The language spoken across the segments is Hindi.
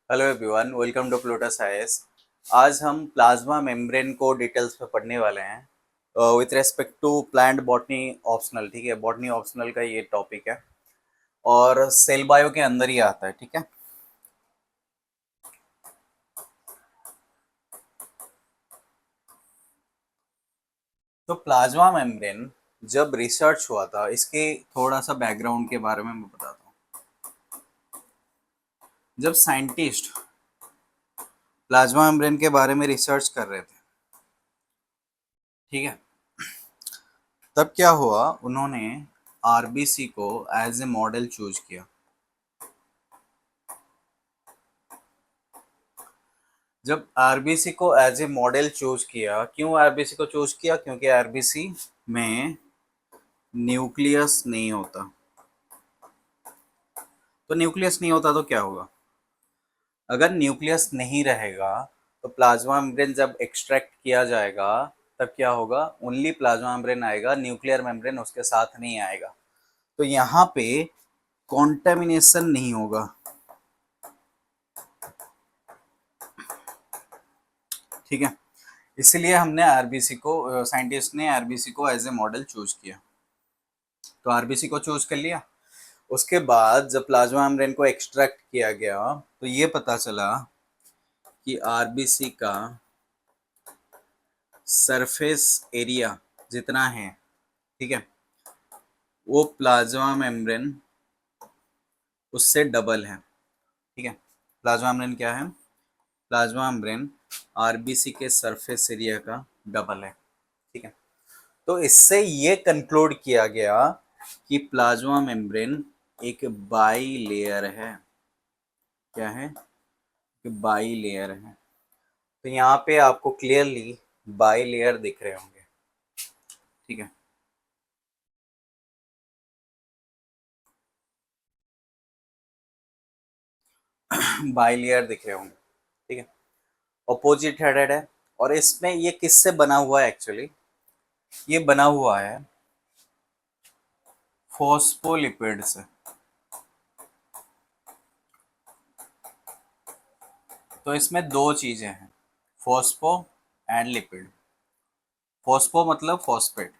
Hello everyone, welcome to Plutus IAS. आज हम प्लाज्मा मेम्ब्रेन को डिटेल्स में पढ़ने वाले हैं with respect to plant botany optional. ठीक है, बॉटनी ऑप्शनल का ये टॉपिक है और सेल बायो के अंदर ही आता है। ठीक है, तो प्लाज्मा मेम्ब्रेन जब रिसर्च हुआ था, इसके थोड़ा सा बैकग्राउंड के बारे में मैं बताता हूँ। जब साइंटिस्ट प्लाज्मा मेम्ब्रेन के बारे में रिसर्च कर रहे थे, ठीक है, तब क्या हुआ, उन्होंने आरबीसी को एज ए मॉडल चूज किया। जब आरबीसी को एज ए मॉडल चूज किया, क्यों आरबीसी को चूज किया? क्योंकि आरबीसी में न्यूक्लियस नहीं होता। तो न्यूक्लियस नहीं होता तो क्या होगा? अगर न्यूक्लियस नहीं रहेगा तो प्लाज्मा मेम्ब्रेन जब एक्सट्रैक्ट किया जाएगा, तब क्या होगा? ओनली प्लाज्मा मेम्ब्रेन आएगा, न्यूक्लियर मेम्ब्रेन उसके साथ नहीं आएगा। तो यहाँ पे कॉन्टेमिनेशन नहीं होगा। ठीक है, इसलिए हमने आरबीसी को, साइंटिस्ट ने आरबीसी को एज ए मॉडल चूज किया। तो आरबीसी को चूज कर लिया। उसके बाद जब प्लाज्मा मेम्ब्रेन को एक्सट्रैक्ट किया गया, तो ये पता चला कि आरबीसी का सरफेस एरिया जितना है, ठीक है, वो प्लाज्मा मेम्ब्रेन उससे डबल है। ठीक है, प्लाज्मा मेम्ब्रेन क्या है? प्लाज्मा मेम्ब्रेन आरबीसी के सरफेस एरिया का डबल है। ठीक है, तो इससे ये कंक्लूड किया गया कि प्लाज्मा मेम्ब्रेन एक बाई लेयर है। क्या है? कि बाई लेयर है। तो यहाँ पे आपको क्लियरली बाई लेयर दिख रहे होंगे। ठीक है, बाई लेयर दिख रहे होंगे। ठीक है, अपोजिट हेडेड है। और इसमें ये किससे बना हुआ है? एक्चुअली ये बना हुआ है फॉस्फोलिपिड से। तो इसमें दो चीजें हैं, फॉस्फो एंड लिपिड। फॉस्फो मतलब फॉस्फेट,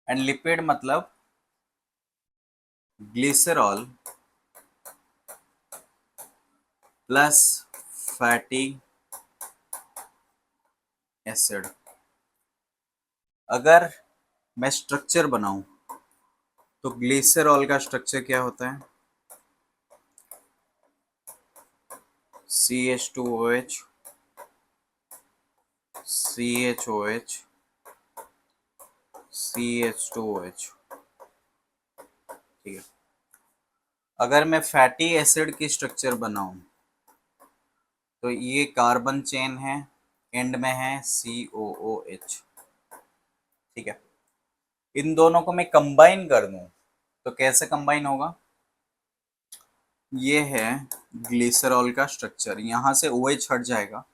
एंड लिपिड मतलब ग्लिसरॉल प्लस फैटी एसिड। अगर मैं स्ट्रक्चर बनाऊं तो ग्लिसरॉल का स्ट्रक्चर क्या होता है? CH2OH, CHOH, CH2OH। ठीक है, अगर मैं फैटी एसिड की स्ट्रक्चर बनाऊं तो ये कार्बन चेन है, एंड में है COOH। ठीक है, इन दोनों को मैं कंबाइन कर दूं तो कैसे कंबाइन होगा? ये है ग्लिसरॉल का स्ट्रक्चर, यहां से OH हट जाएगा,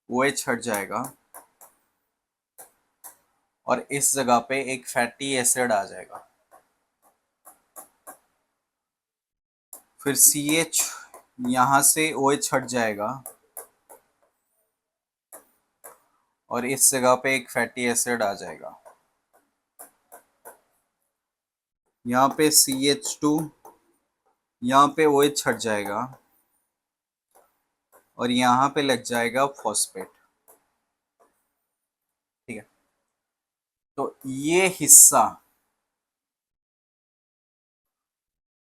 OH हट जाएगा और इस जगह पे एक फैटी एसिड आ जाएगा। फिर CH, यहां से OH हट जाएगा और इस जगह पे एक फैटी एसिड आ जाएगा। यहाँ पे CH2, यहाँ पे OH हट जाएगा और यहाँ पे लग जाएगा फॉस्फेट। ठीक है, तो ये हिस्सा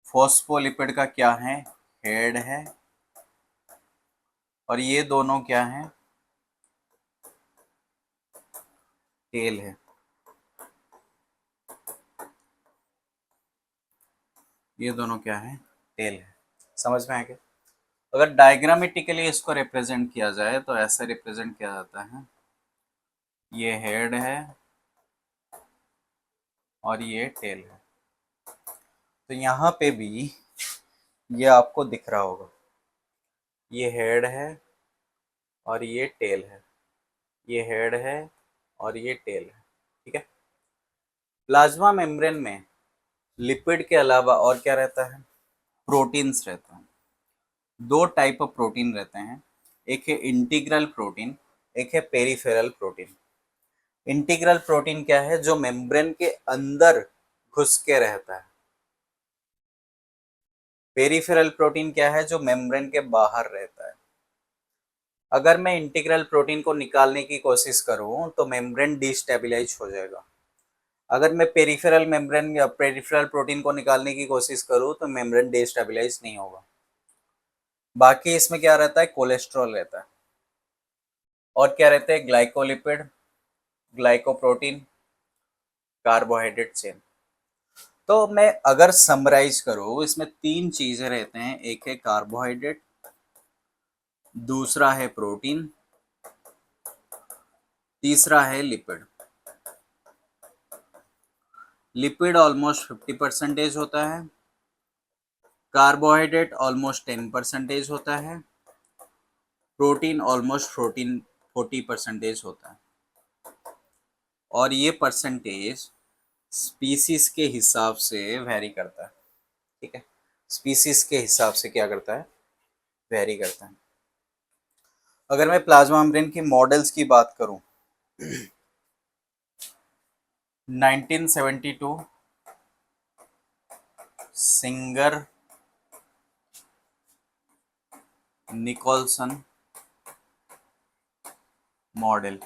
फॉस्फोलिपिड का क्या है? हेड है। और ये दोनों क्या है? टेल है। ये दोनों क्या है? टेल है। समझ में आ गया? अगर डायग्रामेटिकली इसको रिप्रेजेंट किया जाए तो ऐसे रिप्रेजेंट किया जाता है, ये हेड है और ये टेल है। तो यहाँ पे भी ये आपको दिख रहा होगा, ये हेड है और ये टेल है, ये हेड है और ये टेल है। ठीक है, प्लाज्मा मेम्ब्रेन में लिपिड के अलावा और क्या रहता है? प्रोटीन्स रहते हैं। दो टाइप ऑफ प्रोटीन रहते हैं, एक है इंटीग्रल प्रोटीन, एक है पेरिफेरल प्रोटीन। इंटीग्रल प्रोटीन क्या है? जो मेम्ब्रेन के अंदर घुस के रहता है। पेरिफेरल प्रोटीन क्या है? जो मेम्ब्रेन के बाहर रहता है। अगर मैं इंटीग्रल प्रोटीन को निकालने की कोशिश करूं तो मेम्ब्रेन डिस्टेबलाइज हो जाएगा। अगर मैं पेरिफेरल मेम्ब्रेन या पेरिफेरल प्रोटीन को निकालने की कोशिश करूं तो मेम्ब्रेन डिस्टेबलाइज नहीं होगा। बाकी इसमें क्या रहता है? कोलेस्ट्रॉल रहता है। और क्या रहते हैं? Glycolipid, glycoprotein, carbohydrate chain. तो मैं अगर समराइज करूं, इसमें तीन चीजें रहते हैं। एक है कार्बोहाइड्रेट, दूसरा है प्रोटीन, तीसरा है लिपिड। लिपिड ऑलमोस्ट 50% होता है, कार्बोहाइड्रेट ऑलमोस्ट 10% होता है, प्रोटीन ऑलमोस्ट 40% होता है। और ये परसेंटेज स्पीसीज के हिसाब से वेरी करता है। ठीक है, स्पीसीज के हिसाब से क्या करता है? वेरी करता है। अगर मैं प्लाज्मा मेम्ब्रेन की मॉडल्स की बात करूं, 1972 Singer Nicolson model.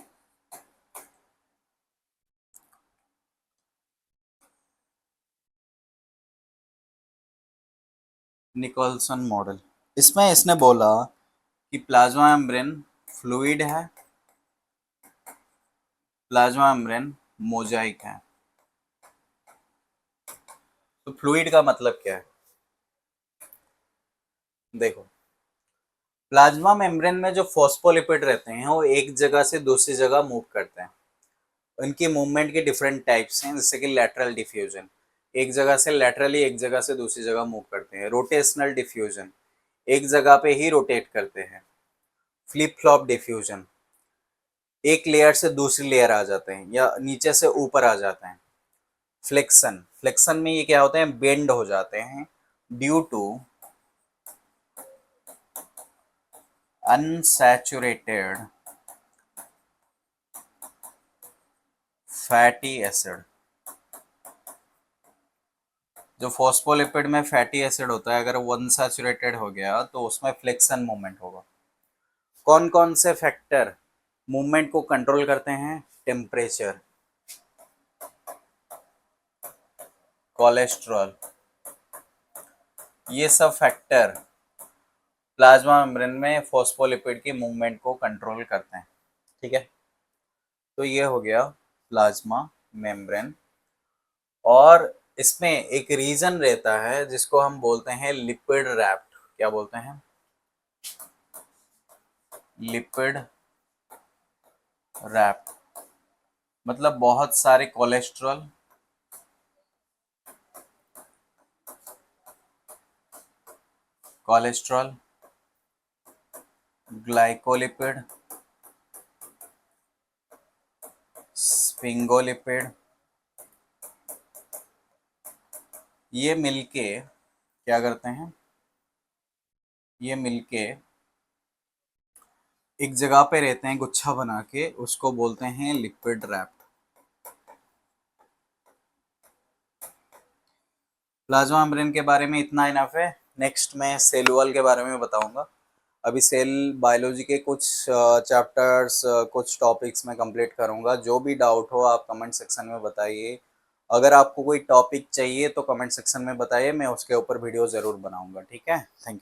Nicolson model, इसमें इसने बोला कि प्लाज्मा मेम्ब्रेन फ्लूइड है, प्लाज्मा मेम्ब्रेन मोजाइक है। तो फ्लूइड का मतलब क्या है? देखो, प्लाज्मा मेम्ब्रेन में जो फॉस्फोलिपिड रहते हैं वो एक जगह से दूसरी जगह मूव करते हैं। उनकी मूवमेंट के डिफरेंट टाइप्स हैं, जैसे कि लैटरल डिफ्यूजन, एक जगह से लैटरली एक जगह से दूसरी जगह मूव करते हैं। रोटेशनल डिफ्यूजन, एक जगह पे ही रोटेट करते हैं। फ्लिप फ्लॉप डिफ्यूजन, एक लेयर से दूसरी लेयर आ जाते हैं या नीचे से ऊपर आ जाते हैं। फ्लेक्शन, फ्लेक्शन में ये क्या होते हैं? बेंड हो जाते हैं due to unsaturated fatty acid. जो फॉस्फोलिपिड में फैटी एसिड होता है, अगर वो अनसैचुरेटेड हो गया तो उसमें फ्लेक्शन मूवमेंट होगा। कौन कौन से फैक्टर मूवमेंट को कंट्रोल करते हैं? टेम्परेचर, कोलेस्ट्रॉल, ये सब फैक्टर प्लाज्मा मेम्ब्रेन में फॉस्फोलिपिड की मूवमेंट को कंट्रोल करते हैं। ठीक है, तो ये हो गया प्लाज्मा मेम्ब्रेन। और इसमें एक रीजन रहता है जिसको हम बोलते हैं लिपिड रैप्ट। क्या बोलते हैं? Lipid wrapped. मतलब बहुत सारे कोलेस्ट्रॉल, कोलेस्ट्रॉल, ग्लाइकोलिपिड, स्फिंगोलिपिड, ये मिलके क्या करते हैं? ये मिलके एक जगह पे रहते हैं गुच्छा बना के, उसको बोलते हैं लिपिड रैप्ट। प्लाज्मा मेम्ब्रेन के बारे में इतना इनफ है। नेक्स्ट मैं सेल वॉल के बारे में बताऊंगा। अभी सेल बायोलॉजी के कुछ चैप्टर्स, कुछ टॉपिक्स मैं कंप्लीट करूंगा। जो भी डाउट हो आप कमेंट सेक्शन में बताइए। अगर आपको कोई टॉपिक चाहिए तो कमेंट सेक्शन में बताइए, मैं उसके ऊपर वीडियो ज़रूर बनाऊंगा। ठीक है, थैंक यू।